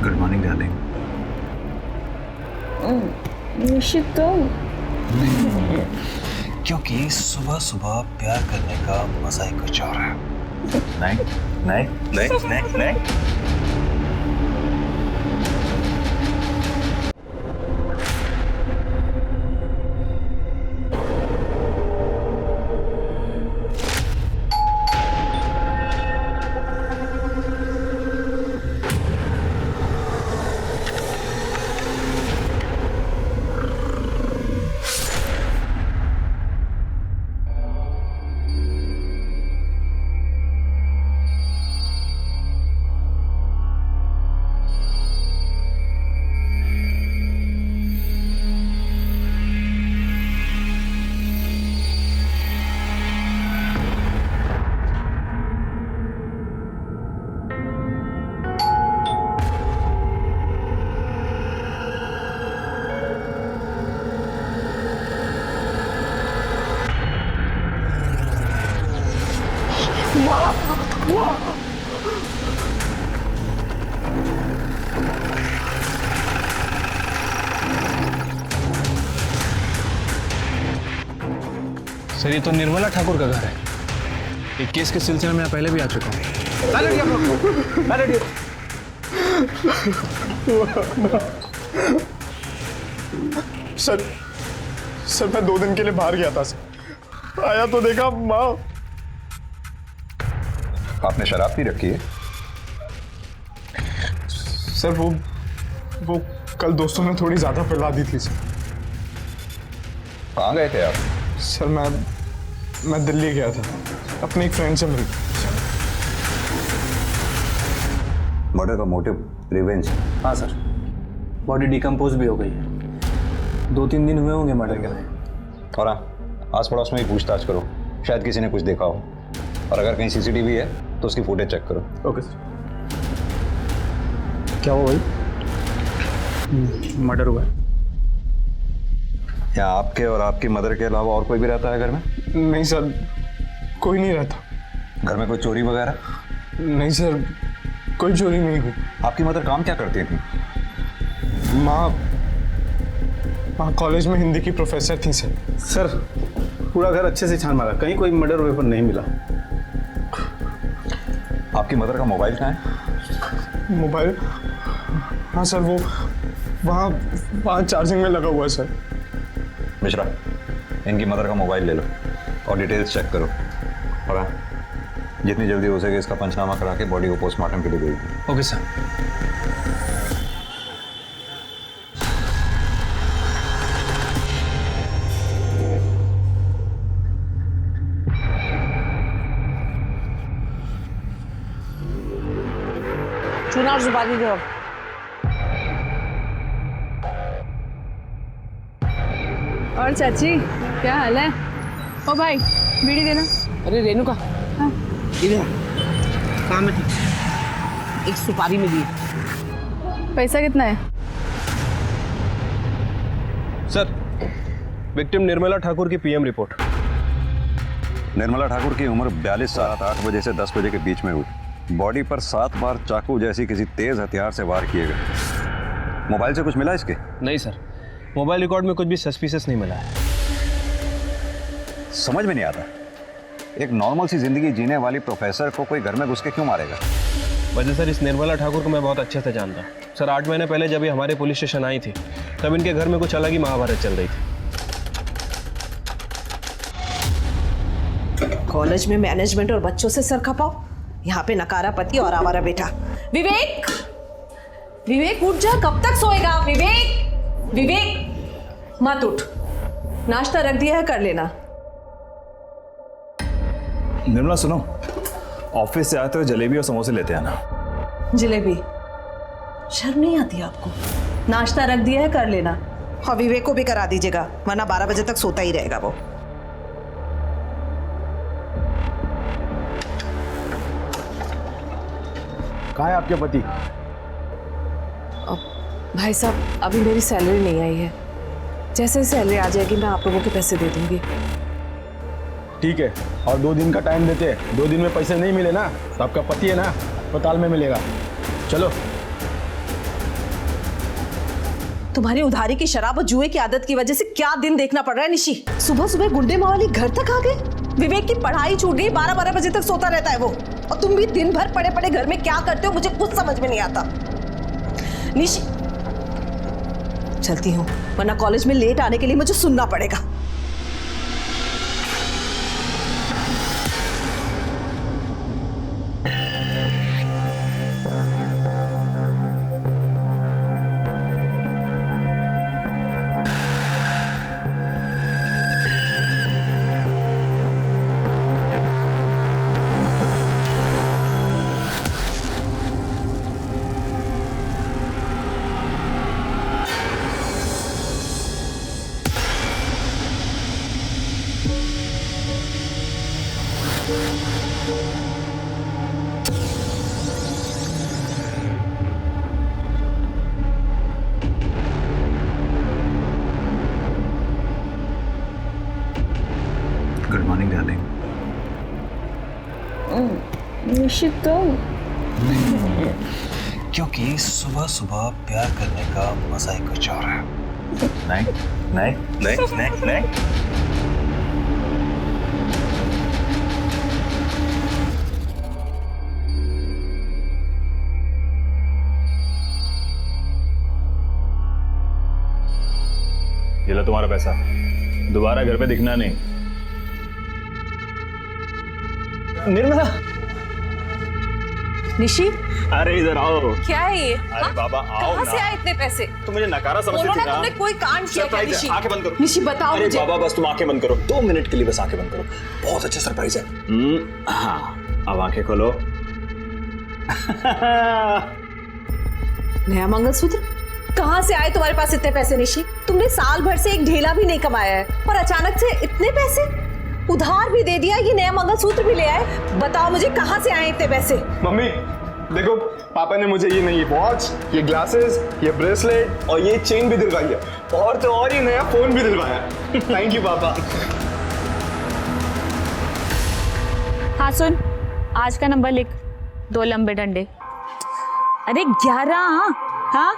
Good morning darling. निश्चित तो क्योंकि सुबह सुबह प्यार करने का मजा ही कुछ और है। नहीं नहीं नहीं नहीं नहीं। सर ये तो निर्मला ठाकुर का घर है। एक केस के सिलसिले में मैं पहले भी आ चुका हूँ। सर मैं 2 दिन के लिए बाहर गया था सर। आया तो देखा माँ। आपने शराब पी रखी है? सर वो कल दोस्तों ने थोड़ी ज्यादा पिला दी थी सर। कहाँ गए थे आप? सर मैं दिल्ली गया था अपने एक फ्रेंड से मिलने। मर्डर का मोटिव रिवेंज? हाँ सर, बॉडी डिकम्पोज भी हो गई है। 2-3 दिन हुए होंगे मर्डर के। और हाँ, आस पड़ोस में ही पूछताछ करो, शायद किसी ने कुछ देखा हो। और अगर कहीं सीसीटीवी है तो उसकी फुटेज चेक करो। Okay sir. क्या हुआ भाई? मर्डर हुआ है। या आपके और आपकी मदर के अलावा और कोई भी रहता है घर में? नहीं सर, कोई नहीं रहता। घर में कोई चोरी वगैरह? नहीं सर, कोई चोरी नहीं हुई। आपकी मदर काम क्या करती थी? माँ कॉलेज में हिंदी की प्रोफेसर थी सर। सर पूरा घर अच्छे से छान मारा, कहीं कोई मर्डर वेपन नहीं मिला। आपकी मदर का मोबाइल कहाँ है? मोबाइल? हाँ सर, वो वहाँ चार्जिंग में लगा हुआ है सर। मिश्रा, इनकी मदर का मोबाइल ले लो और डिटेल्स चेक करो। और हाँ, जितनी जल्दी हो सके इसका पंचनामा करा के बॉडी को पोस्टमार्टम के लिए भेज दो। Okay sir. चुनाव सुपारी दो। और चाची क्या हाल है? ओ भाई बीड़ी देना। अरे रेणुका, हाँ। इधर काम में थी, एक सुपारी मिली। पैसा कितना है? सर, विक्टिम निर्मला ठाकुर की पीएम रिपोर्ट। निर्मला ठाकुर की उम्र 42 साल, 8 बजे से 10 बजे के बीच में हुई। बॉडी पर 7 बार चाकू जैसी किसी तेज हथियार से वार किए गए। मोबाइल से कुछ मिला इसके? नहीं सर, मोबाइल रिकॉर्ड में कुछ भी सस्पिशियस नहीं मिला है। समझ में नहीं आता, एक नॉर्मल सी जिंदगी जीने वाली प्रोफेसर को कोई घर में घुस के क्यों मारेगा? वजह सर, इस निर्मला ठाकुर को मैं बहुत अच्छे से जानता हूँ। सर 8 महीने पहले जब ये हमारे पुलिस स्टेशन आई थी तब इनके घर में कुछ अलग ही महाभारत चल रही थी। कॉलेज में मैनेजमेंट और बच्चों से सर खपाओ, यहाँ पे नकारा पति और आवारा बेटा। विवेक, विवेक उठ जा, कब तक सोएगा? विवेक, विवेक मत उठ, नाश्ता रख दिया है, कर लेना। निर्मला सुनो, ऑफिस से आते हुए जलेबी और समोसे लेते आना। जलेबी? शर्म नहीं आती आपको? नाश्ता रख दिया है, कर लेना। और विवेक को भी करा दीजिएगा, वरना 12 बजे तक सोता ही रहेगा वो। कहाँ है आपके पति? भाई साहब, अभी मेरी सैलरी नहीं आई है। जैसे सैलरी आ जाएगी मैं आप लोगों के पैसे दे दूंगी। ठीक है, और 2 दिन का टाइम देते हैं। 2 दिन में पैसे नहीं मिले ना तो आपका पति है ना अस्पताल में मिलेगा। चलो। तुम्हारी उधारी की शराब और जुए की आदत की वजह से क्या दिन देखना पड़ रहा है निशी। सुबह सुबह गुंडे मावाली घर तक आ गए। विवेक की पढ़ाई छूट गई, 12-12 बजे तक सोता रहता है वो। और तुम भी दिन भर पड़े पड़े घर में क्या करते हो मुझे कुछ समझ में नहीं आता। निशी, चलती हूँ वरना कॉलेज में लेट आने के लिए मुझे सुनना पड़ेगा। Good morning darling. निश्चित तो क्योंकि सुबह सुबह प्यार करने का मजा ही कुछ और है। नहीं नहीं नहीं नहीं नहीं। ये लो तुम्हारा पैसा, दोबारा घर पे दिखना नहीं। निर्मला। निशी, अरे इधर आओ। क्या है ये? अरे बाबा आओ कहाँ ना। से आए इतने पैसे? तुम मुझे नकारा समझती बोलो थी ना, ना। तुमने कोई कांड किया क्या? निशी, आंखें बंद करो। निशी बताओ अरे मुझे। बाबा बस तुम आंखें बंद करो, 2 मिनट के लिए बस आंखें बंद करो। बहुत अच्छा सरप्राइज है। हाँ, अब आंखें खोलो। नया मंगलसूत्र? कहाँ से आए तुम्हारे पास इतने पैसे निशी? तुमने साल भर से एक ढेला भी नहीं कमाया है और अचानक से इतने पैसे? उधार भी दे दिया, ये नया मंगलसूत्र भी ले आए। बताओ मुझे कहाँ से आए इतने पैसे? मम्मी देखो, पापा ने मुझे ये नई वॉच, ये ग्लासेस, ये ब्रेसलेट और ये चेन भी दिलवाई है। और तो और ये नया फोन भी दिलवाया। थैंक यू पापा। हाँ सुन, आज का नंबर लिख, 2 लंबे डंडे। अरे 11। हाँ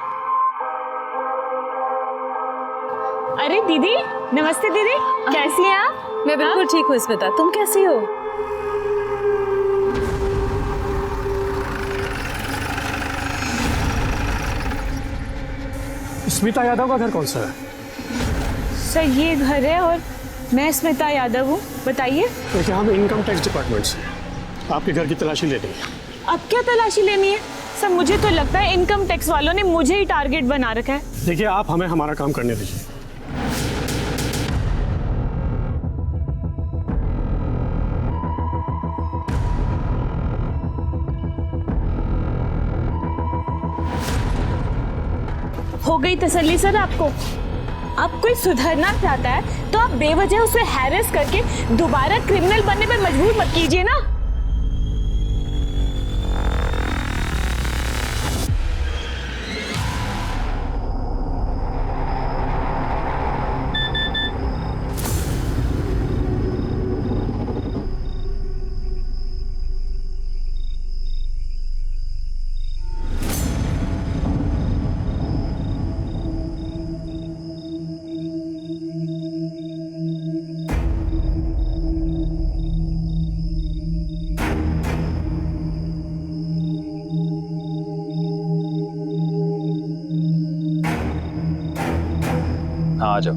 अरे दीदी, नमस्ते दीदी, कैसी हैं आप? मैं बिल्कुल ठीक हूँ स्मिता, तुम कैसी हो? स्मिता यादव का घर कौन सा है? सर ये घर है और मैं स्मिता यादव हूँ। बताइए। देखिए, हम इनकम टैक्स डिपार्टमेंट से आपके घर की तलाशी ले रही है। अब क्या तलाशी लेनी है? सर मुझे तो लगता है इनकम टैक्स वालों ने मुझे ही टारगेट बना रखा है। देखिए, आप हमें हमारा काम करने दीजिए। हो गई तसल्ली सर आपको? अब कोई सुधरना चाहता है तो आप बेवजह उसे हैरेस करके दोबारा क्रिमिनल बनने पर मजबूर मत कीजिए ना। हाँ आ जाओ।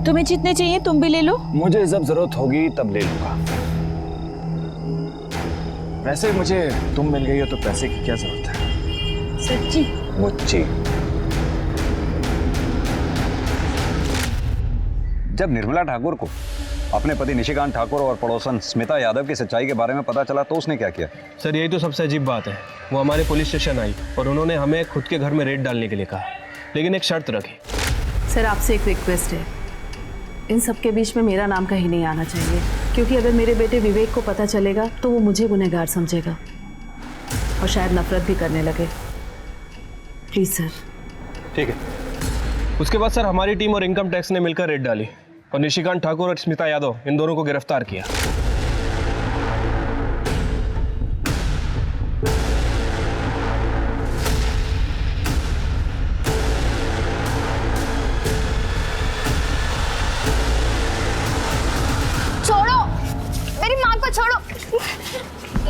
तुम्हें जितने चाहिए तुम भी ले लो। मुझे जब जरूरत होगी तब ले लूंगा। वैसे मुझे तुम मिल गई हो तो पैसे की क्या जरूरत है? सच्ची? मुझे जब निर्मला ठाकुर को अपने पति निशिकांत ठाकुर और पड़ोसन स्मिता यादव की सच्चाई के बारे में पता चला तो उसने क्या किया? सर यही तो सबसे अजीब बात है। वो हमारे पुलिस स्टेशन आई और उन्होंने हमें खुद के घर में रेड डालने के लिए कहा, लेकिन एक शर्त रखी। सर आपसे एक रिक्वेस्ट है, इन सब के बीच में मेरा नाम कहीं नहीं आना चाहिए, क्योंकि अगर मेरे बेटे विवेक को पता चलेगा तो वो मुझे गुनहगार समझेगा और शायद नफरत भी करने लगे। Please sir. ठीक है। उसके बाद सर हमारी टीम और इनकम टैक्स ने मिलकर रेड डाली और निशिकांत ठाकुर और स्मिता यादव इन दोनों को गिरफ्तार किया। छोड़ो, मेरी माँ को छोड़ो।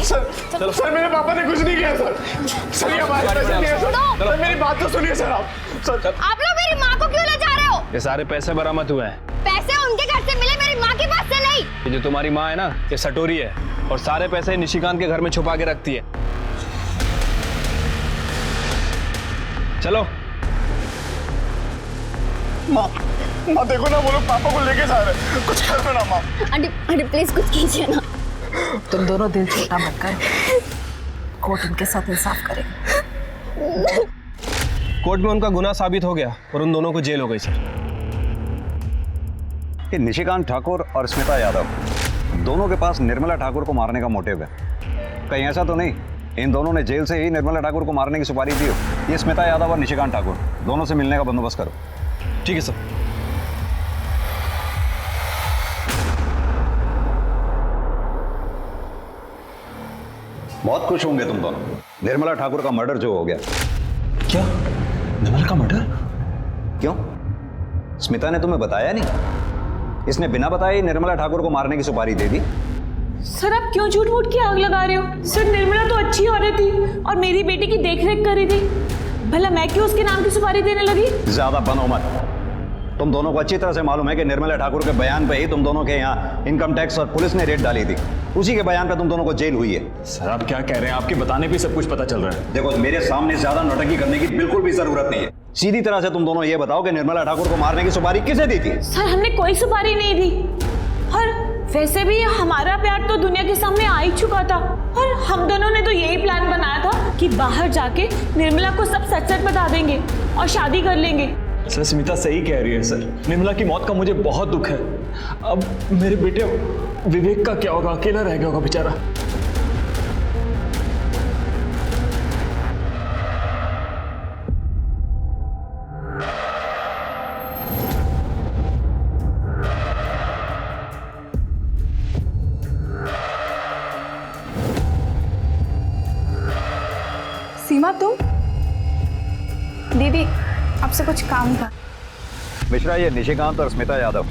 सर मेरे पापा ने कुछ नहीं किया सर। सर ये हमारे पैसे नहीं है सर। सर मेरी बात तो सुनिए सर आप। सर आप लोग मेरी माँ को क्यों ले जा रहे हो? ये सारे पैसे बरामद हुए हैं। पैसे उनके घर से मिले, मेरी माँ के पास से नहीं। ये जो तुम्हारी माँ है ना, ये सटोरी है और सारे पैसे निशिकांत के घर में छुपा के रखती है। चलो। माँ देखो ना, वो लोग पापा को लेके जा रहे हैं, कुछ कर दो ना माँ। आंटी प्लीज कुछ कीजिए ना। तुम दोनों दिल छोटा मत करो, कोर्ट उनके साथ इंसाफ करेगा। कोर्ट में उनका गुनाह साबित हो गया और उन दोनों को जेल हो गई सर। कि निशिकांत ठाकुर और स्मिता यादव दोनों के पास निर्मला ठाकुर को मारने का मोटिव है। कहीं ऐसा तो नहीं इन दोनों ने जेल से ही निर्मला ठाकुर को मारने की सुपारी दी हो? ये स्मिता यादव और निशिकांत ठाकुर दोनों से मिलने का बंदोबस्त करो। ठीक है सर। बहुत खुश होंगे तुम दोनों, निर्मला ठाकुर का मर्डर जो हो गया। क्या? निर्मला का मर्डर? क्यों? स्मिता ने तुम्हें बताया नहीं? इसने बिना बताए ही निर्मला ठाकुर को मारने की सुपारी दे दी। सर आप क्यों झूठ मूठ की आग लगा रहे हो? सर निर्मला तो अच्छी औरत थी और मेरी बेटी की देखरेख कर रही थी, भला मैं क्यों उसके नाम की सुपारी देने लगी? ज्यादा बनो मत। तुम दोनों को अच्छी तरह से मालूम है कि निर्मला ठाकुर के बयान पे ही तुम दोनों के यहाँ इनकम टैक्स और पुलिस ने रेड डाली थी। उसी के बयान पे तुम दोनों को जेल हुई है। सर आप क्या कह रहे हैं? आपके बताने पे सब कुछ पता चल रहा है। देखो मेरे सामने ज्यादा नौटंकी करने की बिल्कुल भी जरूरत नहीं है। सीधी तरह से तुम दोनों ये बताओ कि निर्मला ठाकुर को मारने की सुपारी किसे दी थी? सर हमने कोई सुपारी नहीं दी, और वैसे भी हमारा प्यार तो दुनिया के सामने आ ही चुका था, और हम दोनों ने तो यही प्लान बनाया था कि बाहर जाके निर्मला को सब सच सच बता देंगे और शादी कर लेंगे। सर स्मिता सही कह रही है सर, निर्मला की मौत का मुझे बहुत दुख है। अब मेरे बेटे विवेक का क्या होगा? अकेला रह गया होगा बेचारा। सीमा तुम? दीदी आपसे कुछ काम था। मिश्रा, ये निशिकांत और स्मिता यादव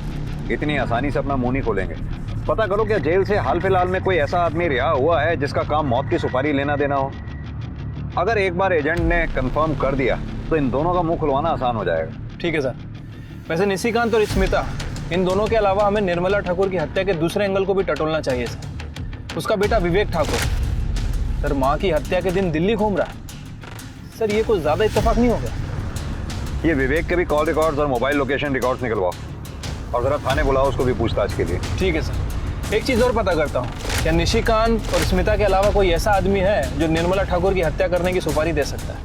इतनी आसानी से अपना मुंह नहीं खोलेंगे। पता करो क्या जेल से हाल फिलहाल में कोई ऐसा आदमी रिहा हुआ है जिसका काम मौत की सुपारी लेना देना हो? अगर एक बार एजेंट ने कंफर्म कर दिया तो इन दोनों का मुंह खुलवाना आसान हो जाएगा। ठीक है सर। वैसे निशिकांत और स्मिता इन दोनों के अलावा हमें निर्मला ठाकुर की हत्या के दूसरे एंगल को भी टटोलना चाहिए सर। उसका बेटा विवेक ठाकुर सर माँ की हत्या के दिन दिल्ली घूम रहा है। सर ये कुछ ज्यादा इत्तेफाक नहीं होगा? ये विवेक के भी कॉल रिकॉर्ड्स और मोबाइल लोकेशन रिकॉर्ड्स निकलवाओ और जरा थाने बुलाओ उसको भी पूछताछ के लिए। ठीक है सर। एक चीज़ और पता करता हूँ, क्या निशिकांत और स्मिता के अलावा कोई ऐसा आदमी है जो निर्मला ठाकुर की हत्या करने की सुपारी दे सकता है?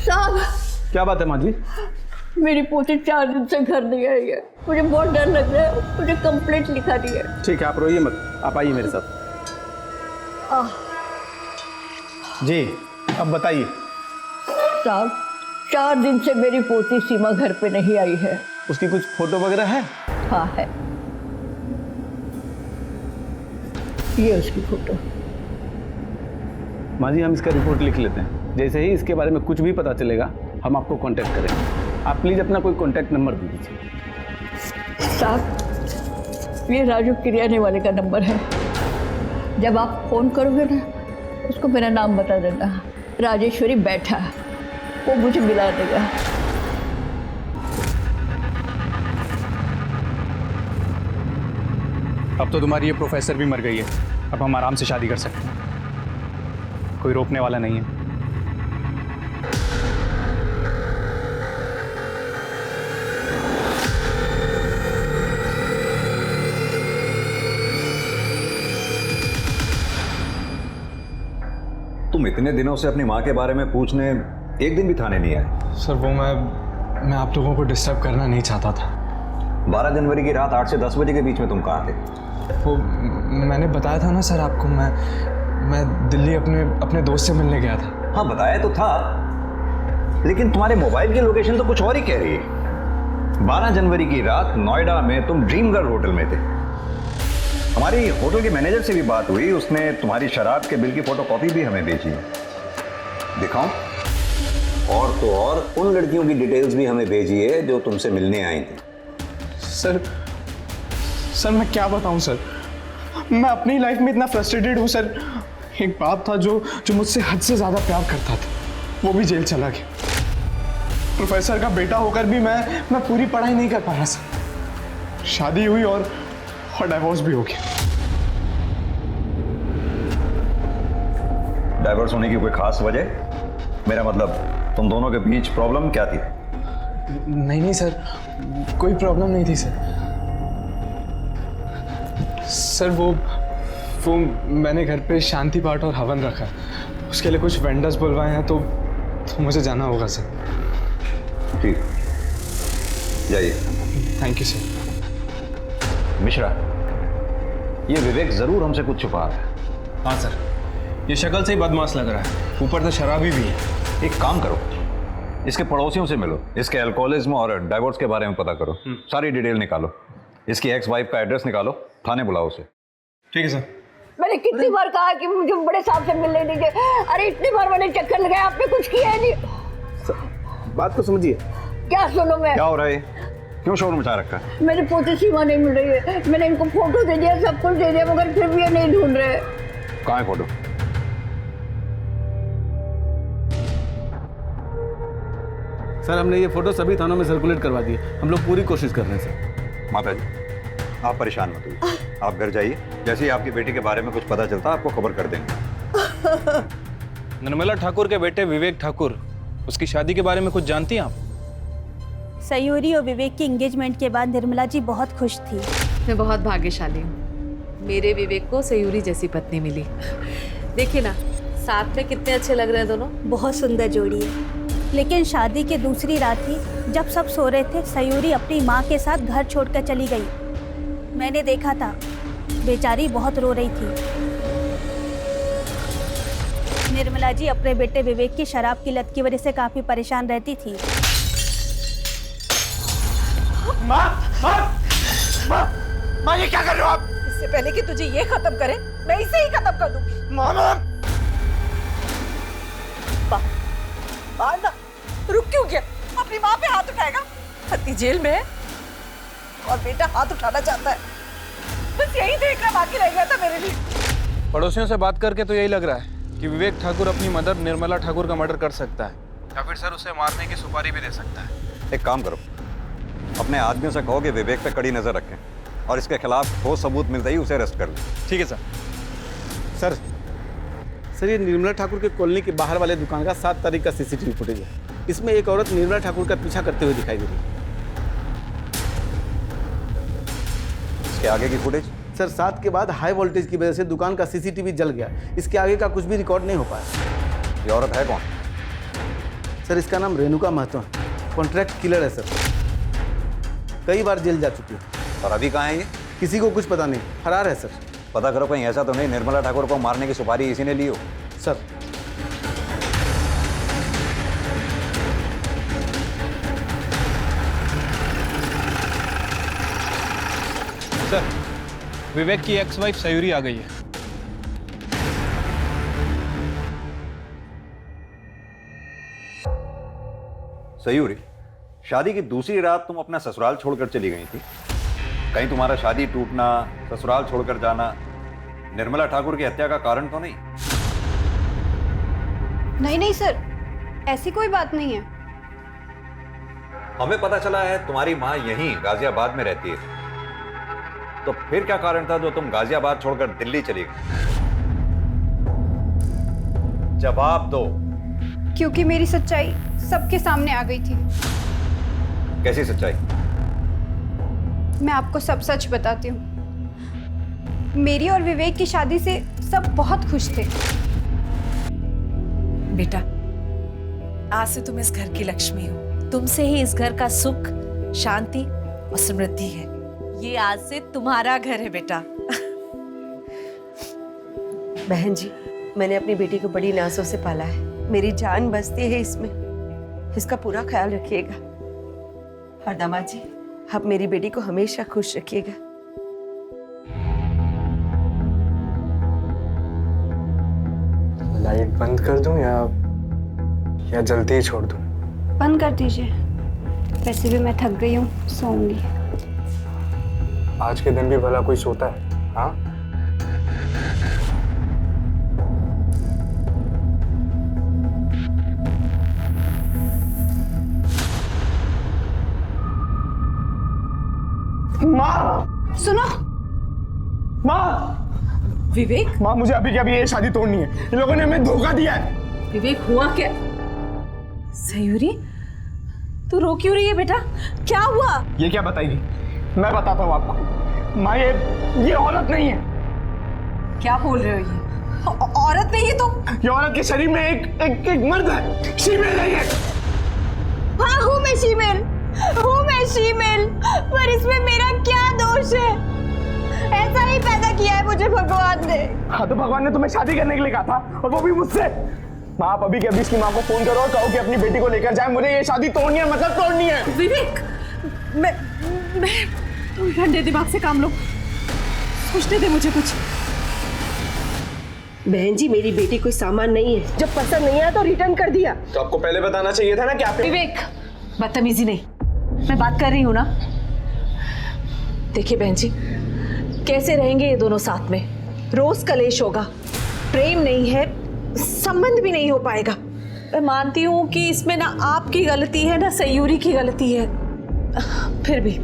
साहब क्या बात है माँ जी? मेरी पोती 4 दिन से घर नहीं आई है, मुझे बहुत डर लग रहा है। मुझे कंप्लेंट लिखा दी है। ठीक है आप रोइए मत, आप आइए मेरे साथ। जी अब बताइए। साहब 4 दिन से मेरी पोती सीमा घर पे नहीं आई है। उसकी कुछ फोटो वगैरह है? हाँ है, ये उसकी फोटो। माँ जी हम इसका रिपोर्ट लिख लेते हैं, जैसे ही इसके बारे में कुछ भी पता चलेगा हम आपको कांटेक्ट करेंगे। आप प्लीज़ अपना कोई कांटेक्ट नंबर दे दीजिए। साहब ये राजू किरियाने वाले का नंबर है, जब आप फ़ोन करोगे ना उसको मेरा नाम बता देना, राजेश्वरी बैठा, वो मुझे मिला देगा। अब तो तुम्हारी ये प्रोफेसर भी मर गई है, अब हम आराम से शादी कर सकते हैं, कोई रोकने वाला नहीं है। तुम इतने दिनों से अपनी माँ के बारे में पूछने एक दिन भी थाने नहीं आए। सर वो मैं आप लोगों को डिस्टर्ब करना नहीं चाहता था। 12 जनवरी की रात 8 से 10 बजे के बीच में तुम कहाँ थे? वो मैंने बताया था ना सर आपको, मैं दिल्ली अपने दोस्त से मिलने गया था। हाँ बताया तो था, लेकिन तुम्हारे मोबाइल की लोकेशन तो कुछ और ही कह रही है। 12 जनवरी की रात नोएडा में तुम ड्रीम गर्ल होटल में थे। हमारी होटल के मैनेजर से भी बात हुई, उसने तुम्हारी शराब के बिल की फोटोकॉपी भी हमें भेजी है। दिखाऊं? और तो और उन लड़कियों की डिटेल्स भी हमें भेजी है जो तुमसे मिलने आई थी। सर मैं क्या बताऊं सर, मैं अपनी लाइफ में इतना फ्रस्ट्रेटेड हूं सर। एक बाप था जो मुझसे हद से ज्यादा प्यार करता था, वो भी जेल चला गया। प्रोफेसर का बेटा होकर भी मैं पूरी पढ़ाई नहीं कर पाया सर। शादी हुई और डाइवोर्स भी हो गया। डाइवोर्स होने की कोई खास वजह? मेरा मतलब तुम दोनों के बीच प्रॉब्लम क्या थी? नहीं सर, कोई प्रॉब्लम नहीं थी सर वो मैंने घर पे शांति पाठ और हवन रखा, उसके लिए कुछ वेंडर्स बुलवाए हैं, तो मुझे जाना होगा सर। ठीक, जाइए। Thank you sir. मिश्रा, ये विवेक जरूर हमसे कुछ छुपा रहा है। हाँ सर, ये शक्ल से ही बदमाश लग रहा है, ऊपर से शराबी भी है। एक काम करो, इसके पड़ोसियों से मिलो, इसके अल्कोहलिज्म और डाइवोर्स के बारे में पता करो, सारी डिटेल निकालो, इसकी एक्स वाइफ का एड्रेस निकालो, थाने बुलाओ उसे। ठीक है सर। मैंने कितनी बार कहा कि मुझे बड़े साहब से मिलने दीजिए, अरे इतनी बार मैंने चक्कर लगाया, आपने कुछ किया ही नहीं। बात को समझिए। क्या सुनो मैं? क्या हो रहा है? क्यों शोर मचा रखा है? मेरी पोती सीमा नहीं मिल रही है, मैंने इनको फोटो दे दिया, सब कुछ दे दिया, मगर फिर भी ये नहीं ढूंढ रहे। कहाँ है फोटो? सर हमने ये फोटो सभी थानों में सर्कुलेट करवा दिए, हम लोग पूरी कोशिश कर रहे हैं सर। माता जी, आप परेशान मत होइए, आप घर जाइए, जैसे ही आपकी बेटी के बारे में कुछ पता चलता आपको खबर कर देंगे। निर्मला ठाकुर के बेटे विवेक ठाकुर, उसकी शादी के बारे में कुछ जानती हैं आप? सयूरी और विवेक की एंगेजमेंट के बाद निर्मला जी बहुत खुश थी। मैं बहुत भाग्यशाली हूँ, मेरे विवेक को सयूरी जैसी पत्नी मिली। देखिए ना, साथ में कितने अच्छे लग रहे हैं दोनों। बहुत सुंदर जोड़ी है। लेकिन शादी की दूसरी रात ही जब सब सो रहे थे, सयूरी अपनी माँ के साथ घर छोड़कर चली गई। मैंने देखा था, बेचारी बहुत रो रही थी। निर्मला जी अपने बेटे विवेक की शराब की लत की वजह से काफी परेशान रहती थी। माँ ये क्या कर रहे हो आप? इससे पहले कि तुझे ये खत्म करे, मैं इसे ही खत्म कर दूंगी। मामा! ना, रुक क्यों गया? अपनी माँ पे हाथ उठाएगा? पति जेल में है और बेटा हाथ उठाना चाहता है। बस यही देखना बाकी रह गया था मेरे लिए। पड़ोसियों से बात करके तो यही लग रहा है कि विवेक ठाकुर अपनी मदर निर्मला ठाकुर का मर्डर कर सकता है, या फिर सर उसे मारने की सुपारी भी दे सकता है। एक काम करो, अपने आदमियों से कहो कि विवेक पे कड़ी नजर रखें और इसके खिलाफ ठोस सबूत मिलते ही उसे अरेस्ट कर लें। ठीक है सर। सर ये निर्मला ठाकुर के कॉलोनी के बाहर वाले दुकान का 7 तारीख का सीसीटीवी फुटेज है। इसमें एक औरत निर्मला ठाकुर का पीछा करते हुए दिखाई दे रही है। इसके आगे की फुटेज? सर 7 के बाद हाई वोल्टेज की वजह से दुकान का सीसीटीवी जल गया, इसके आगे का कुछ भी रिकॉर्ड नहीं हो पाया। ये औरत है कौन? सर इसका नाम रेणुका महतो है, कॉन्ट्रैक्ट किलर है सर, कई बार जेल जा चुकी है। और अभी कहाँ है ये? किसी को कुछ पता नहीं, फरार है सर। पता करो कहीं ऐसा तो नहीं निर्मला ठाकुर को मारने की सुपारी इसी ने ली हो। सर सर विवेक की एक्स वाइफ सयूरी आ गई है। सयूरी, शादी की दूसरी रात तुम अपना ससुराल छोड़कर चली गई थी। कहीं तुम्हारा शादी टूटना, ससुराल छोड़कर जाना निर्मला ठाकुर की हत्या का कारण तो नहीं? नहीं सर, ऐसी कोई बात नहीं है। हमें पता चला है तुम्हारी माँ यहीं गाजियाबाद में रहती है, तो फिर क्या कारण था जो तुम गाजियाबाद छोड़कर दिल्ली चली गई? जवाब दो। क्योंकि मेरी सच्चाई सबके सामने आ गई थी। कैसी सच्चाई? मैं आपको सब सच बताती हूँ। मेरी और विवेक की शादी से सब बहुत खुश थे। बेटा, आज से तुम इस घर की लक्ष्मी हो। तुमसे ही इस घर का सुख, शांति और समृद्धि है। ये आज से तुम्हारा घर है बेटा। बहन जी, मैंने अपनी बेटी को बड़ी नाजों से पाला है। मेरी जान बसती है इसमें। इसका पूरा ख्याल रखिएगा। और दामाद जी, आप मेरी बेटी को हमेशा खुश रखिएगा। लाइट बंद कर दूं या जल्दी ही छोड़ दूं? बंद कर दीजिए। वैसे भी मैं थक गई हूँ, सोऊंगी। आज के दिन भी भला कोई सोता है? हाँ, माँ! सुनो माँ! विवेक, माँ, मुझे अभी के अभी ये शादी तोड़नी है। इन लोगों ने हमें धोखा दिया है। विवेक हुआ क्या? सयूरी, तू रो क्यों रही है बेटा? क्या हुआ? ये क्या बताएगी? मैं बताता हूँ आपको। माँ, ये औरत नहीं है। क्या बोल रहे हो? ये औरत नहीं है तो? ये औरत के शरीर में एक मर्द है। शीमेल नहीं है। हाँ, हूँ मैं शीमेल, पर इसमें मेरा क्या दोष है? ऐसा ही पैदा किया है मुझे भगवान ने। हाँ, तो भगवान ने तुम्हें शादी करने के लिए कहा था, और वो भी मुझसे। माँ, आप अभी के अभी इसकी माँ को फोन करो और कहो कि अपनी बेटी को लेकर जाए। मुझे ये शादी तोड़नी है, मतलब तोड़नी है। विवेक, मैं तुम ठंडे दिमाग से काम लो। सोचने दे मुझे कुछ। बहन जी, मेरी बेटी कोई सामान नहीं है। जब पसंद नहीं आया तो रिटर्न कर दिया। तो आपको पहले बताना चाहिए था ना कि आप। विवेक, बदतमीजी नहीं, मैं बात कर रही हूँ ना। देखिए बहन जी, कैसे रहेंगे ये दोनों साथ में? रोज कलेश होगा, प्रेम नहीं है, संबंध भी नहीं हो पाएगा। मैं मानती हूँ कि इसमें ना आपकी गलती है ना सयूरी की गलती है, फिर भी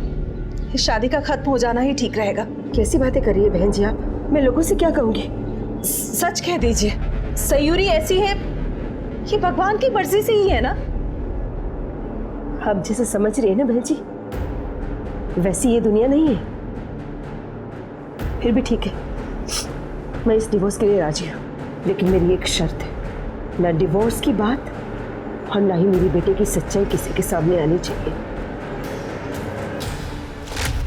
इस शादी का खत्म हो जाना ही ठीक रहेगा। कैसी बातें कर रही है बहन जी आप? मैं लोगों से क्या कहूँगी? सच कह दीजिए, सयूरी ऐसी है, ये भगवान की मर्जी से ही है ना। आप जैसे समझ रही है ना बहन जी, वैसी ये दुनिया नहीं है। फिर भी ठीक है, मैं इस डिवोर्स के लिए राजी हूँ, लेकिन मेरी एक शर्त है। ना डिवोर्स की बात और ना ही मेरी बेटे की सच्चाई किसी के सामने आनी चाहिए।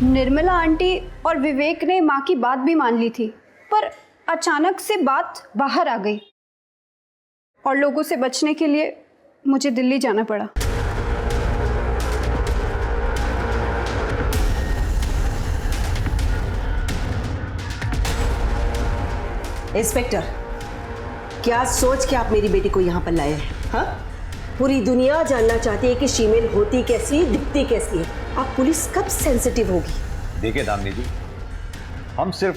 निर्मला आंटी और विवेक ने माँ की बात भी मान ली थी, पर अचानक से बात बाहर आ गई और लोगों से बचने के लिए मुझे दिल्ली जाना पड़ा। इंस्पेक्टर, क्या सोच के आप मेरी बेटी को यहाँ पर लाए हैं? हाँ, पूरी दुनिया जानना चाहती है कि शीमेल होती कैसी, दिखती कैसी है। आप पुलिस कब सेंसिटिव होगी? देखिए दामिनी जी, हम सिर्फ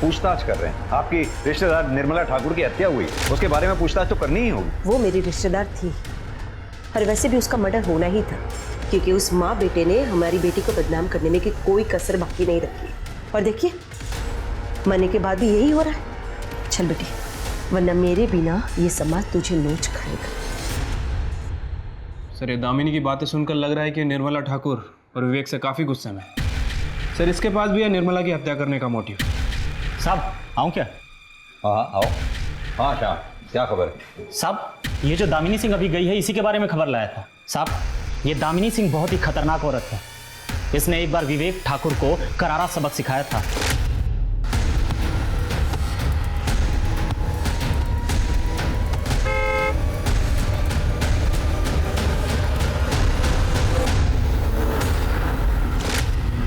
पूछताछ कर रहे हैं। आपकी रिश्तेदार निर्मला ठाकुर की हत्या हुई, उसके बारे में पूछताछ तो करनी ही होगी। वो मेरी रिश्तेदार थी, और वैसे भी उसका मर्डर होना ही था, क्योंकि उस माँ बेटे ने हमारी बेटी को बदनाम करने में की कोई कसर बाकी नहीं रखी। और देखिए, मरने के बाद भी यही हो रहा है। चल बेटी, वरना मेरे बिना ये समाज तुझे नोच खाएगा। सर, ये दामिनी की बातें सुनकर लग रहा है कि निर्मला ठाकुर और विवेक से काफ़ी गुस्से में है। सर, इसके पास भी है निर्मला की हत्या करने का मोटिव। साहब, आऊँ क्या? हाँ आओ। हाँ शाह, क्या खबर है? साहब, ये जो दामिनी सिंह अभी गई है, इसी के बारे में खबर लाया था। साहब, ये दामिनी सिंह बहुत ही खतरनाक औरत है। इसने एक बार विवेक ठाकुर को करारा सबक सिखाया था।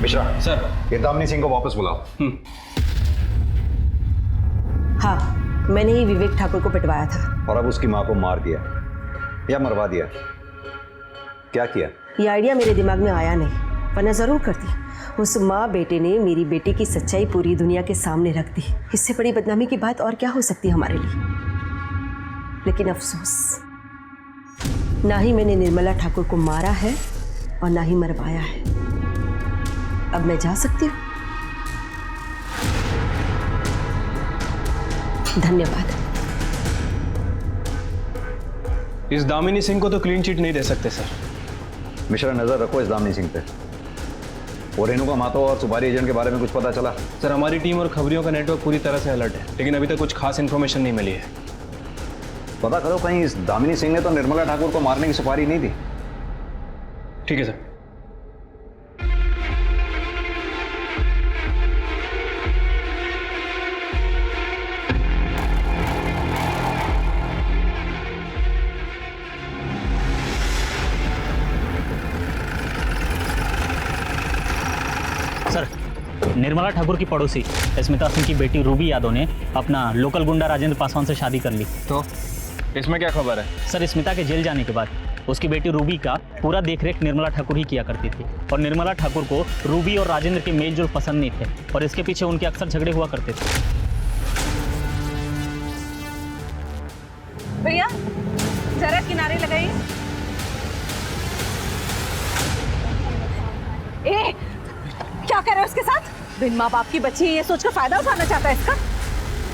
मिश्रा सर, ये दामिनी सिंह को वापस बुलाओ। हाँ, मैंने ही विवेक ठाकुर को पिटवाया था। और अब उसकी माँ को मार दिया या मरवा दिया? क्या किया? ये आइडिया मेरे दिमाग में आया नहीं, वरना जरूर करती। उस माँ बेटे ने मेरी बेटी की सच्चाई पूरी दुनिया के सामने रख दी। इससे बड़ी बदनामी की बात और क्या हो सकती है हमारे लिए? लेकिन अफसोस, ना ही मैंने निर्मला ठाकुर को मारा है और ना ही मरवाया है। अब मैं जा सकती हूँ। धन्यवाद। इस दामिनी सिंह को तो क्लीन चिट नहीं दे सकते सर। मिश्रा, नजर रखो इस दामिनी सिंह पे। और रेणुका मातो और सुपारी एजेंट के बारे में कुछ पता चला? सर, हमारी टीम और खबरियों का नेटवर्क पूरी तरह से अलर्ट है, लेकिन अभी तक कुछ खास इन्फॉर्मेशन नहीं मिली है। पता करो कहीं इस दामिनी सिंह ने तो निर्मला ठाकुर को मारने की सुपारी नहीं दी। ठीक है सर। सर, निर्मला ठाकुर की पड़ोसी स्मिता सिंह की बेटी रूबी यादव ने अपना लोकल गुंडा राजेंद्र पासवान से शादी कर ली। तो इसमें क्या खबर है? सर, स्मिता के जेल जाने के बाद उसकी बेटी रूबी का पूरा देखरेख निर्मला ठाकुर ही किया करती थी और निर्मला ठाकुर को रूबी और राजेंद्र के मेल जोल पसंद नहीं थे और इसके पीछे उनके अक्सर झगड़े हुआ करते थे। भैया जरा किनारे लगाइए। ए, क्या कर रहे हो उसके साथ? बिन माँ बाप की बच्ची ये सोचकर फायदा उठाना चाहता है इसका।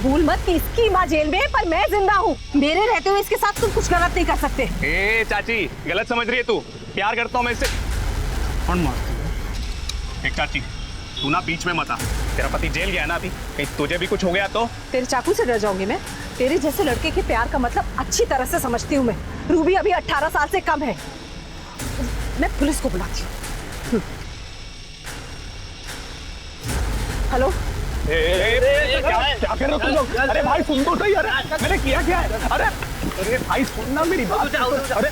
भूल मत कि इसकी माँ जेल में पर मैं जिंदा हूँ। मेरे रहते हुए इसके साथ तुम कुछ गलत नहीं कर सकते। ए चाची, गलत समझ रही है तू। प्यार करता हूँ मैं इससे। कौन मार? एक चाची, तू ना बीच में मत आ। तेरा पति जेल गया ना अभी, कहीं तुझे भी कुछ हो गया तो? तेरे चाकू से डर जाऊंगी मैं? तेरे जैसे लड़के के प्यार का मतलब अच्छी तरह से समझती हूँ मैं। रूबी अभी 18 साल से कम है। मैं पुलिस को बुलाती हूँ। हेलो, क्या कर रहे हो तुम लोग? अरे भाई सुन तो सही। अरे मैंने किया क्या है? अरे भाई सुनना मेरी बात। अरे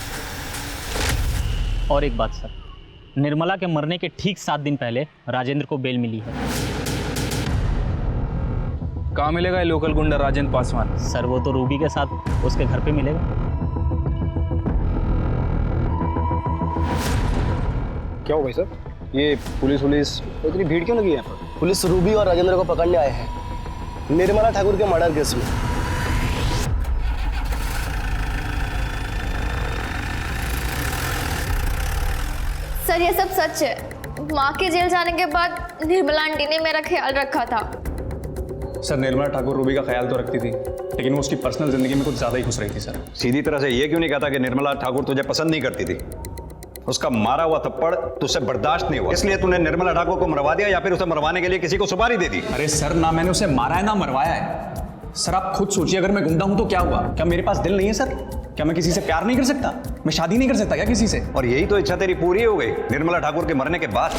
और एक बात सर, निर्मला के मरने के ठीक 7 दिन पहले राजेंद्र को बेल मिली है। कहाँ मिलेगा ये लोकल गुंडा राजेंद्र पासवान? सर, वो तो रूबी के साथ उसके घर पे मिलेगा। क्या हो भाई सर? ये पुलिस इतनी भीड़ क्यों लगी है यहाँ पर? पुलिस रूबी और राजेंद्र को पकड़ने आए हैं निर्मला ठाकुर के मर्डर केस में। सर, ये सब सच है। माँ के जेल जाने के बाद निर्मला आंटी ने मेरा ख्याल रखा था। सर, निर्मला ठाकुर रूबी का ख्याल तो रखती थी, लेकिन वो उसकी पर्सनल जिंदगी में कुछ ज्यादा ही खुश रही थी सर। सीधी तरह से ये क्यों नहीं कहता कि निर्मला ठाकुर तुझे पसंद नहीं करती थी? उसका मारा हुआ थप्पड़ तुझसे बर्दाश्त नहीं हुआ, इसलिए तूने निर्मला ठाकुर को मरवा दिया या फिर उसे मरवाने के लिए किसी को सुपारी दे दी? अरे सर, ना मैंने उसे मारा है ना मरवाया है। सर आप खुद सोचिए, अगर मैं गुंडा हूं तो क्या हुआ? क्या मेरे पास दिल नहीं है सर? क्या मैं किसी से प्यार नहीं कर सकता? मैं शादी नहीं कर सकता क्या किसी से? और यही तो इच्छा तेरी पूरी हो गई निर्मला ठाकुर के मरने के बाद।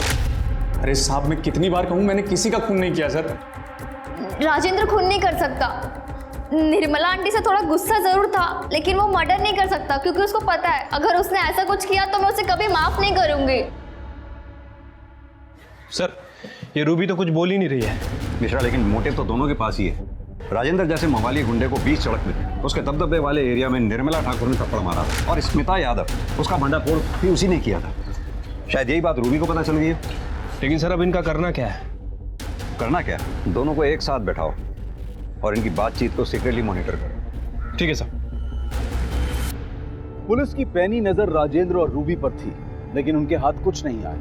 अरे साहब, मैं कितनी बार कहूं, मैंने किसी का खून नहीं किया सर। राजेंद्र खून नहीं कर सकता। निर्मला आंटी से थोड़ा गुस्सा जरूर था, लेकिन वो मर्डर नहीं कर सकता क्योंकि उसको पता है अगर उसने ऐसा कुछ किया तो मैं उसे कभी माफ नहीं करूंगी। सर, ये रूबी तो कुछ बोल ही नहीं रही है। मिश्रा, लेकिन मोटिव तो दोनों के पास ही है। राजेंद्र जैसे मवाली गुंडे को बीच सड़क में उसके दबदबे वाले एरिया में निर्मला ठाकुर ने थप्पड़ मारा और स्मिता यादव उसका भंडाफोड़ भी उसी ने किया था। शायद यही बात रूबी को पता चल गई है। लेकिन सर, अब इनका करना क्या है? करना क्या? दोनों को एक साथ बैठाओ और इनकी बातचीत को सीक्रेटली मॉनिटर करो। ठीक है सर। पुलिस की पैनी नजर राजेंद्र और रूबी पर थी, लेकिन उनके हाथ कुछ नहीं आए।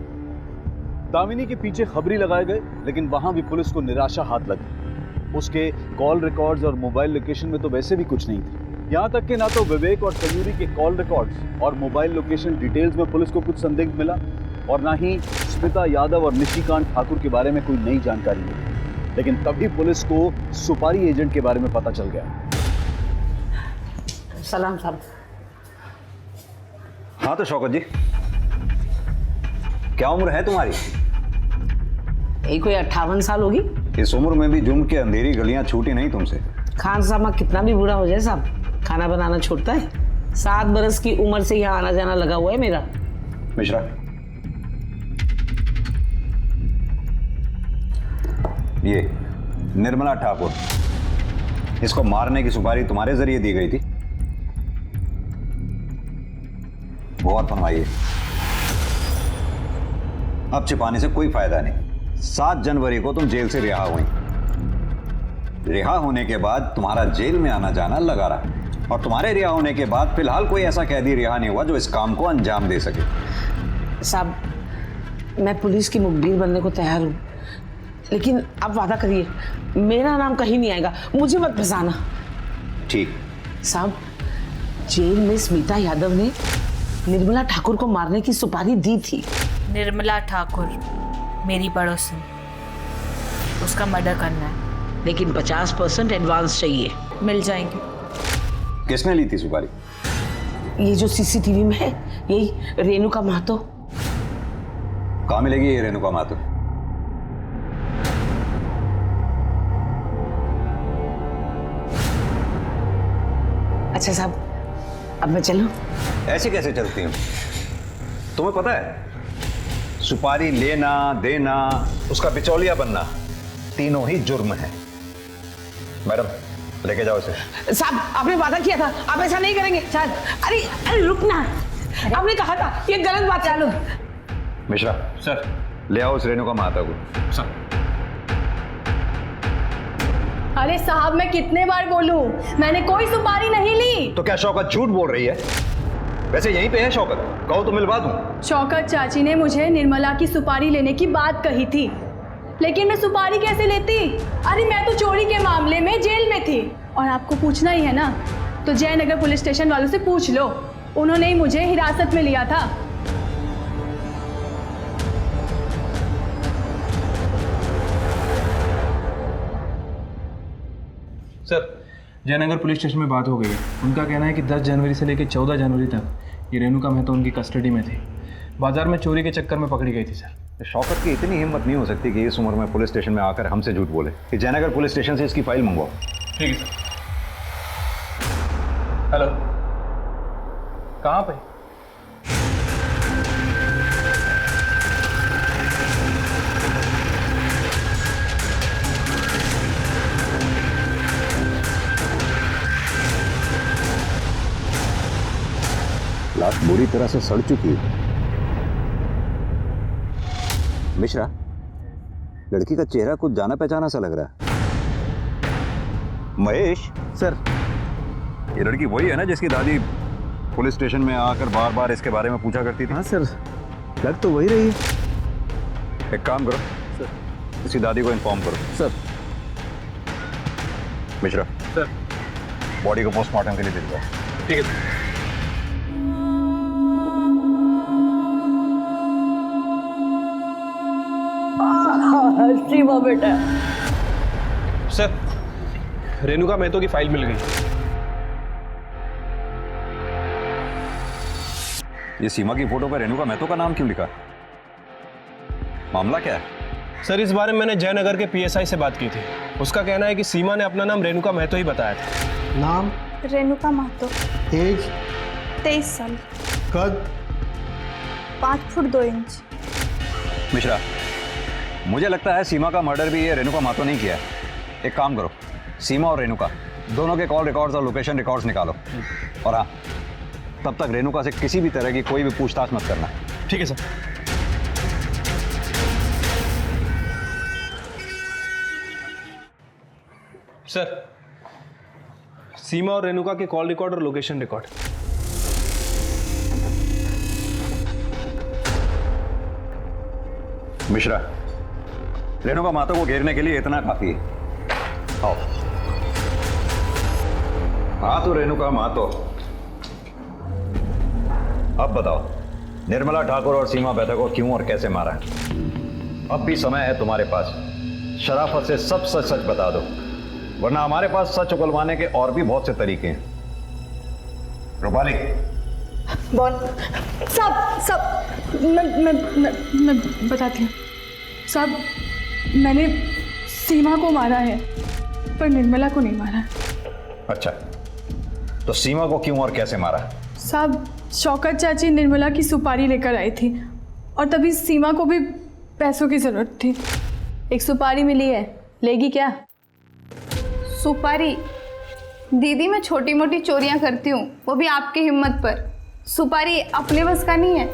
दामिनी के पीछे खबरी लगाए गए, लेकिन वहां भी पुलिस को निराशा हाथ लगी। उसके कॉल रिकॉर्ड्स और मोबाइल लोकेशन में तो वैसे भी कुछ नहीं थी। यहाँ तक कि ना तो विवेक और सयूरी के कॉल रिकॉर्ड्स और मोबाइल लोकेशन डिटेल्स में पुलिस को कुछ संदिग्ध मिला और ना ही स्मिता यादव और निशिकांत ठाकुर के बारे में कोई नई जानकारी मिली। लेकिन तभी पुलिस को सुपारी एजेंट के बारे में पता चल गया। सलाम साहब। हाँ तो शौकत जी, क्या उम्र है तुम्हारी? यही कोई 58 साल होगी। इस उम्र में भी जुम्म के अंधेरी गलियां छूटी नहीं तुमसे। खान साहब कितना भी बूढ़ा हो जाए साहब, खाना बनाना छोड़ता है। 7 बरस की उम्र से यहाँ आना जाना लगा हुआ है मेरा। मिश्रा, ये निर्मला ठाकुर, इसको मारने की सुपारी तुम्हारे जरिए दी गई थी? गौर फरमाइए, अब छिपाने से कोई फायदा नहीं। 7 जनवरी को तुम जेल से रिहा हुई। रिहा होने के बाद तुम्हारा जेल में आना जाना लगा रहा और तुम्हारे रिहा होने के बाद फिलहाल कोई ऐसा कैदी रिहा नहीं हुआ जो इस काम को अंजाम दे सके। साहब, मैं पुलिस की मुखबिर बनने को तैयार हूँ, लेकिन आप वादा करिए मेरा नाम कहीं नहीं आएगा, मुझे मत फंसाना। ठीक। साहब, जेल में स्मिता यादव ने निर्मला ठाकुर को मारने की सुपारी दी थी। निर्मला ठाकुर मेरी पड़ोसी, उसका मर्डर करना है, लेकिन 50% एडवांस चाहिए। मिल जाएंगे। किसने ली थी सुपारी? ये जो सीसीटीवी में है, यही रेणुका महतो। कहाँ मिलेगी ये रेणुका महतो? अच्छा साहब, अब मैं चलूं? ऐसे कैसे चलती हूँ? तुम्हें पता है, सुपारी लेना, देना, उसका बिचौलिया बनना, तीनों ही जुर्म है। मैडम, लेके जाओ इसे। साहब, आपने वादा किया था, आप ऐसा नहीं करेंगे। साहब, अरे अरे रुकना, आपने कहा था, ये गलत बात। चलो मिश्रा सर, ले आओ उस रेणुका महतो को। सर। अरे साहब, मैं कितने बार बोलूं, मैंने कोई सुपारी नहीं ली। तो क्या शौकत झूठ बोल रही है? वैसे यहीं पे है शौकत, कहो तो मिलवा दूं। शौकत चाची ने मुझे निर्मला की सुपारी लेने की बात कही थी, लेकिन मैं सुपारी कैसे लेती? अरे मैं तो चोरी के मामले में जेल में थी, और आपको पूछना ही है ना, तो जयनगर पुलिस स्टेशन वालों से पूछ लो, उन्होंने ही मुझे हिरासत में लिया था। सर, जयनगर पुलिस स्टेशन में बात हो गई है। उनका कहना है कि 10 जनवरी से लेकर 14 जनवरी तक ये रेणुका महतो उनकी कस्टडी में थी। बाजार में चोरी के चक्कर में पकड़ी गई थी सर। शौकत की इतनी हिम्मत नहीं हो सकती कि इस उम्र में पुलिस स्टेशन में आकर हमसे झूठ बोले कि जयनगर पुलिस स्टेशन से इसकी फाइल मंगवाओ। ठीक है सर। हेलो, कहाँ पे? लाश बुरी तरह से सड़ चुकी है। मिश्रा, लड़की का चेहरा कुछ जाना पहचाना सा लग रहा है। महेश सर, ये लड़की वही है ना जिसकी दादी पुलिस स्टेशन में आकर बार बार इसके बारे में पूछा करती थी? हाँ सर, लग तो वही रही है। एक काम करो सर, इसकी दादी को इन्फॉर्म करो। सर। मिश्रा सर, बॉडी को पोस्टमार्टम के लिए दे दो। ठीक है सर। सीमा बेटा। सर, रेणुका महतो की फाइल मिल गई। ये सीमा की फोटो पर रेणुका महतो का नाम क्यों लिखा? मामला क्या है? सर, इस बारे में मैंने जयनगर के पीएसआई से बात की थी। उसका कहना है कि सीमा ने अपना नाम रेणुका महतो ही बताया था। नाम? रेणुका महतो। एज? 23 साल। कद? 5 फुट 2 इंच। मिश्रा, मुझे लगता है सीमा का मर्डर भी ये रेणुका महतो नहीं किया है। एक काम करो, सीमा और रेणुका दोनों के कॉल रिकॉर्ड्स और लोकेशन रिकॉर्ड्स निकालो, और हाँ, तब तक रेणुका से किसी भी तरह की कोई भी पूछताछ मत करना। ठीक है सर। सर, सीमा और रेणुका के कॉल रिकॉर्ड और लोकेशन रिकॉर्ड। मिश्रा, रेणुका महतो को घेरने के लिए इतना काफी है। आओ। हाँ तो रेणुका महतो, अब बताओ, निर्मला ठाकुर और सीमा बैठक को क्यों और कैसे मारा? अब भी समय है तुम्हारे पास, शराफत से सब सच सच बता दो, वरना हमारे पास सच उगलवाने के और भी बहुत से तरीके हैं। रूपाली, बोल। सब मैं बताती हूँ। साहब, मैंने सीमा को मारा है, पर निर्मला को नहीं मारा। अच्छा, तो सीमा को क्यों और कैसे मारा? साहब, शौकत चाची निर्मला की सुपारी लेकर आई थी, और तभी सीमा को भी पैसों की जरूरत थी। एक सुपारी मिली है, लेगी क्या? सुपारी? दीदी, मैं छोटी मोटी चोरियां करती हूँ, वो भी आपकी हिम्मत पर। सुपारी अपने बस का नहीं है।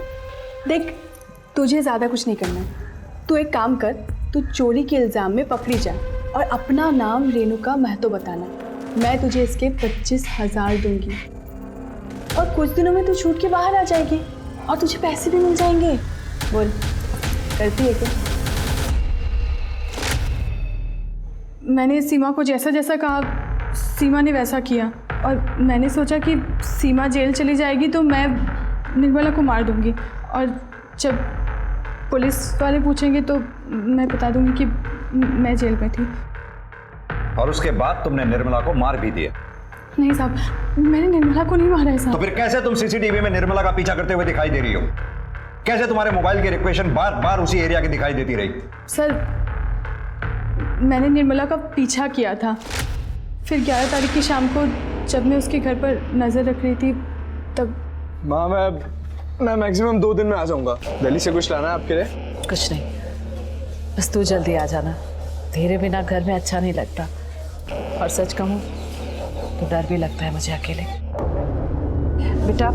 देख, तुझे ज़्यादा कुछ नहीं करना है। तू एक काम कर, तू चोरी के इल्ज़ाम में पकड़ी जा और अपना नाम रेणुका महतो बताना। मैं तुझे इसके 25,000 दूंगी, और कुछ दिनों में तू छूट के बाहर आ जाएगी और तुझे पैसे भी मिल जाएंगे। बोल, करती है क्या? मैंने सीमा को जैसा जैसा कहा, सीमा ने वैसा किया, और मैंने सोचा कि सीमा जेल चली जाएगी तो मैं निर्मला को मार दूंगी, और जब पुलिस वाले पूछेंगे तो मैं बता दूंगी कि मैं जेल में थी। और उसके बाद तुमने निर्मला को मार भी दिया? नहीं साहब, मैंने निर्मला को नहीं मारा है तो साहब। फिर कैसे तुम सीसीटीवी में निर्मला का पीछा करते हुए दिखाई दे रही हो? कैसे तुम्हारे मोबाइल की रिक्वेशन बार बार उसी एरिया की दिखाई देती रही? सर, मैंने निर्मला का पीछा किया था, फिर 11 तारीख की शाम को जब मैं उसके घर पर नज़र रख रही थी तब। माँ, मैं मैक्सिमम 2 दिन में आ जाऊंगा। दिल्ली से कुछ लाना है आपके लिए? कुछ नहीं, बस तू जल्दी आ जाना। तेरे बिना घर में अच्छा नहीं लगता, और सच कहूँ तो डर भी लगता है मुझे अकेले। बेटा,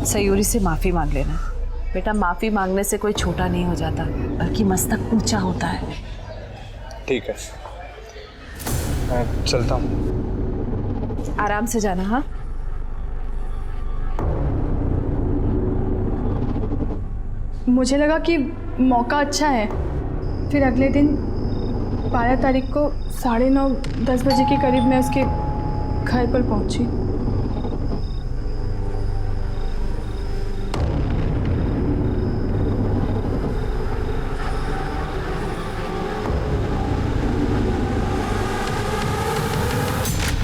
सयूरी से माफ़ी मांग लेना। बेटा, माफ़ी मांगने से कोई छोटा नहीं हो जाता, बल्कि मस्तक ऊंचा होता है। ठीक है, मैं चलता हूँ। आराम से जाना। हाँ, मुझे लगा कि मौका अच्छा है, फिर अगले दिन 12 तारीख को 9:30-10 बजे के करीब मैं उसके घर पर पहुंची।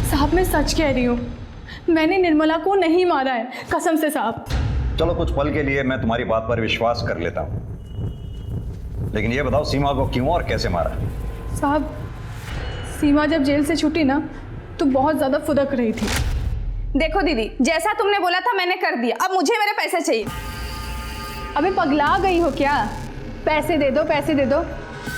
साहब, मैं सच कह रही हूँ, मैंने निर्मला को नहीं मारा है, कसम से साहब। चलो, कुछ पल के लिए मैं तुम्हारी बात पर विश्वास कर लेता हूँ, लेकिन ये बताओ सीमा को क्यों और कैसे मारा? साहब, सीमा जब जेल से छूटी ना तो बहुत ज़्यादा फुदक रही थी। देखो दीदी, जैसा तुमने बोला था मैंने कर दिया, अब मुझे मेरे पैसे चाहिए। अबे पगला गई हो क्या? पैसे दे दो, पैसे दे दो।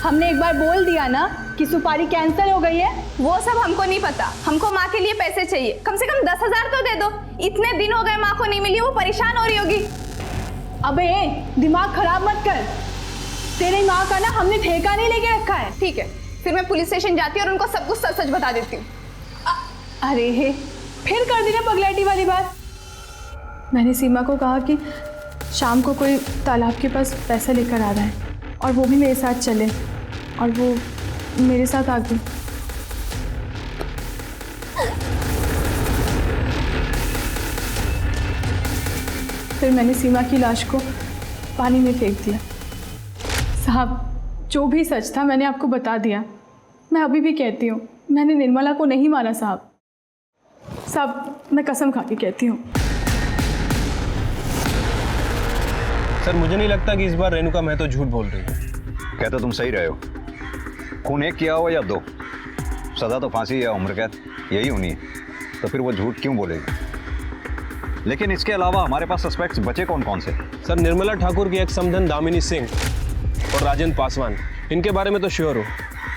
हमने एक बार बोल दिया ना कि सुपारी कैंसिल हो गई है। वो सब हमको नहीं पता, हमको माँ के लिए पैसे चाहिए, कम से कम 10,000 तो दे दो। इतने दिन हो गए माँ को नहीं मिली, वो परेशान हो रही होगी। अबे दिमाग खराब मत कर, तेरी माँ का ना हमने ठेका नहीं लेके रखा है। ठीक है, फिर मैं पुलिस स्टेशन जाती हूँ और उनको सब कुछ सच सच बता देती हूँ। अरे हे, फिर कर दी ना पगलैटी वाली बात। मैंने सीमा को कहा कि शाम को कोई तालाब के पास पैसा लेकर आ रहा है और वो भी मेरे साथ चले, और वो मेरे साथ आ गई। फिर मैंने सीमा की लाश को पानी में फेंक दिया। साहब, जो भी सच था मैंने आपको बता दिया। मैं अभी भी कहती हूँ, मैंने निर्मला को नहीं मारा साहब। साहब, मैं कसम खा के कहती हूँ। सर, मुझे नहीं लगता कि इस बार रेणुका महतो झूठ बोल रही है। कहते तुम सही रहे हो। खून एक किया हो या 2, सजा तो फांसी या उम्र कैद यही होनी है, तो फिर वो झूठ क्यों बोलेगी? लेकिन इसके अलावा हमारे पास सस्पेक्ट्स बचे कौन कौन से? सर, निर्मला ठाकुर की एक्स समधन दामिनी सिंह और राजेंद्र पासवान, इनके बारे में तो श्योर हो,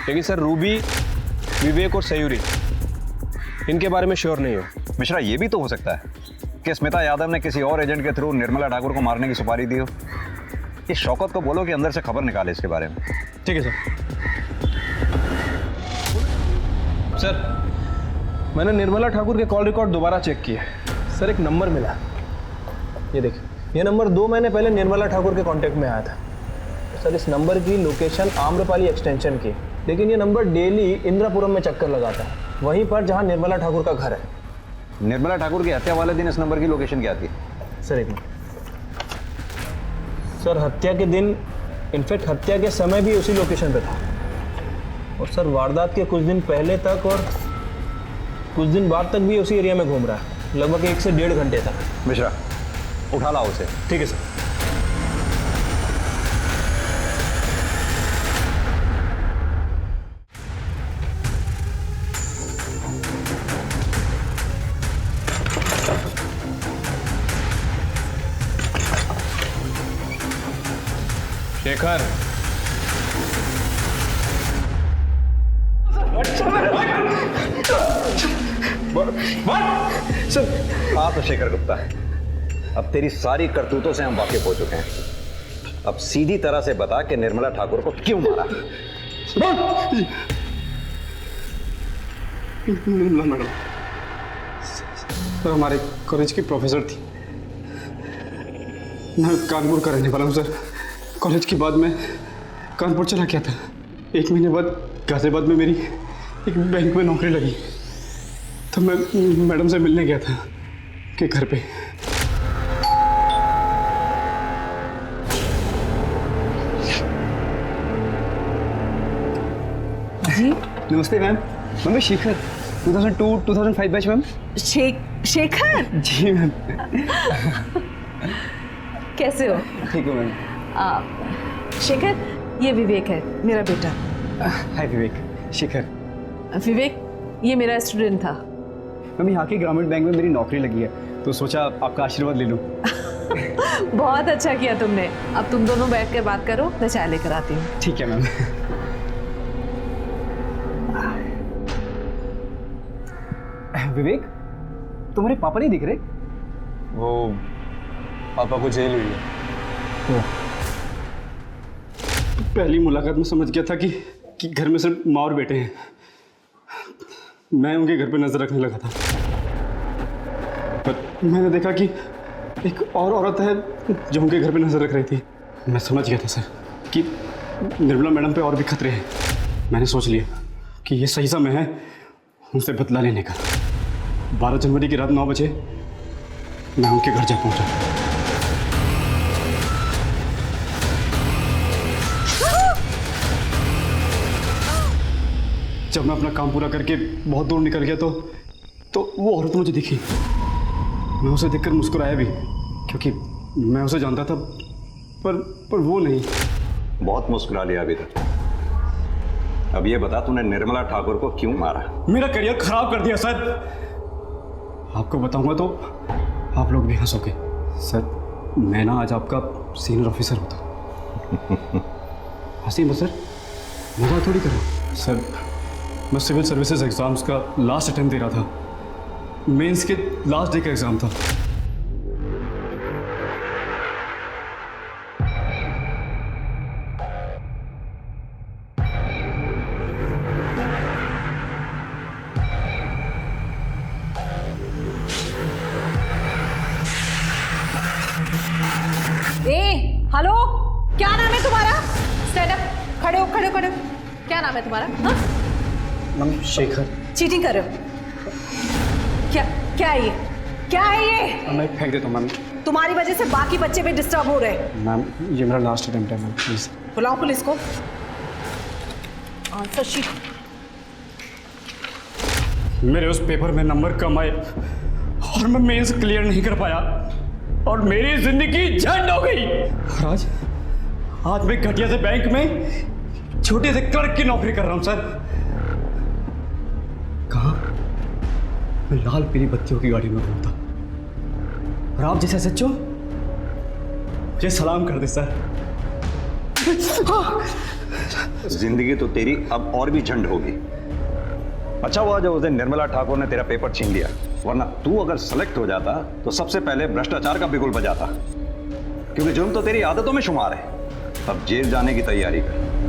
लेकिन सर रूबी, विवेक और सयूरी, इनके बारे में श्योर नहीं हो। मिश्रा, ये भी तो हो सकता है कि स्मिता यादव ने किसी और एजेंट के थ्रू निर्मला ठाकुर को मारने की सुपारी दी हो। इस शौकत को बोलो कि अंदर से खबर निकाले इसके बारे में। ठीक है सर। सर, मैंने निर्मला ठाकुर के कॉल रिकॉर्ड दोबारा चेक किए। सर, एक नंबर मिला, ये देखिए, ये नंबर 2 महीने पहले निर्मला ठाकुर के कांटेक्ट में आया था। सर, इस नंबर की लोकेशन आम्रपाली एक्सटेंशन की, लेकिन ये नंबर डेली इंदिरापुरम में चक्कर लगाता है, वहीं पर जहां निर्मला ठाकुर का घर है। निर्मला ठाकुर की हत्या वाले दिन इस नंबर की लोकेशन क्या थी? सर, एक मिनट। सर, हत्या के दिन, इनफैक्ट हत्या के समय भी उसी लोकेशन पे था, और सर वारदात के कुछ दिन पहले तक और कुछ दिन बाद तक भी उसी एरिया में घूम रहा है, लगभग 1 से 1.5 घंटे तक। मिश्रा, उठा लाओ उसे। ठीक है सर। शेखर, हाँ तो शेखर गुप्ता, अब तेरी सारी करतूतों से हम वाकिफ हो चुके हैं। अब सीधी तरह से बता कि निर्मला ठाकुर को क्यों मारा? निर्मला मैडम सर हमारे कॉलेज की प्रोफेसर थी। मैं कानपुर का रहने वाला हूँ सर। कॉलेज के बाद मैं कानपुर चला गया था। 1 महीने बाद गाजियाबाद में मेरी एक बैंक में नौकरी लगी, तो मैं मैडम से मिलने गया था के घर पे। जी नमस्ते मैम, मैं Shekhar. 2002 2005 batch ma'am. Shekhar ji ma'am. कैसे हो? ठीक है मैम। शेखर, ये विवेक है, मेरा बेटा। हाय विवेक। शेखर। विवेक, ये मेरा स्टूडेंट था। मैम यहाँ के ग्रामीण बैंक में मेरी नौकरी लगी है, तो सोचा आपका आशीर्वाद ले लूँ। बहुत अच्छा किया तुमने। अब तुम दोनों बैठ कर बात करो, मैं चाय लेकर आती हूँ। ठीक है मैम। विवेक, तुम्हारे पापा नहीं दिख रहे? वो पापा को जेल हुई है। पहली मुलाकात में समझ गया था कि घर में सिर्फ माँ और बेटे हैं। मैं उनके घर पे नजर रखने लगा था, पर मैंने देखा कि एक और औरत है जो उनके घर पे नजर रख रही थी। मैं समझ गया था सर कि निर्मला मैडम पे और भी खतरे हैं। मैंने सोच लिया कि ये सही समय है उनसे बदला लेने का। 12 जनवरी की रात 9 बजे मैं उनके घर जा पहुंचा। जब मैं अपना काम पूरा करके बहुत दूर निकल गया तो वो औरत मुझे दिखी। मैं उसे देखकर मुस्कुराया भी, क्योंकि मैं उसे जानता था, पर वो नहीं। बहुत मुस्कुरा लिया अभी तक। अब ये बता, तूने निर्मला ठाकुर को क्यों मारा? मेरा करियर खराब कर दिया सर। आपको बताऊंगा तो आप लोग भी हंसोगे। सर, मैं ना आज आपका सीनियर ऑफिसर होता। हंसी मत सर, मजाक थोड़ी करो। सर, मैं सिविल सर्विसेज एग्जाम्स का लास्ट अटेम्प्ट दे रहा था। मेंस के लास्ट डे का एग्जाम था। हेलो, क्या नाम है तुम्हारा? स्टैंड अप, खड़े हो, खड़े हो, खड़े हो। क्या नाम है तुम्हारा? हाँ? मैम, शेखर। चीटिंग कर रहे हो? क्या है ये? क्या है ये? मैं फेंक देता हूँ मैम। तुम्हारी वजह से बाकी बच्चे भी डिस्टर्ब हो रहे हैं। मैम, ये मेरा लास्ट अटेम्प्ट है मैम, प्लीज। बुलाओ पुलिस को। Answer sheet. मेरे उस पेपर में नंबर कम आए और मैं मेंस क्लियर नहीं कर पाया और मेरी जिंदगी झंड हो गई। आज मैं घटिया से बैंक में छोटे से क्लर्क की नौकरी कर रहा हूं सर। कहा मैं लाल पीली बत्तियों की गाड़ी में घूमता, और आप जैसे सच्चो मुझे सलाम कर दे सर। जिंदगी तो तेरी अब और भी झंड होगी। अच्छा हुआ जो उस दिन निर्मला ठाकुर ने तेरा पेपर छीन लिया, वरना तू अगर सेलेक्ट हो जाता तो सबसे पहले भ्रष्टाचार का बिगुल बजाता, क्योंकि जुर्म तो तेरी आदतों में शुमार है। अब जेल जाने की तैयारी कर।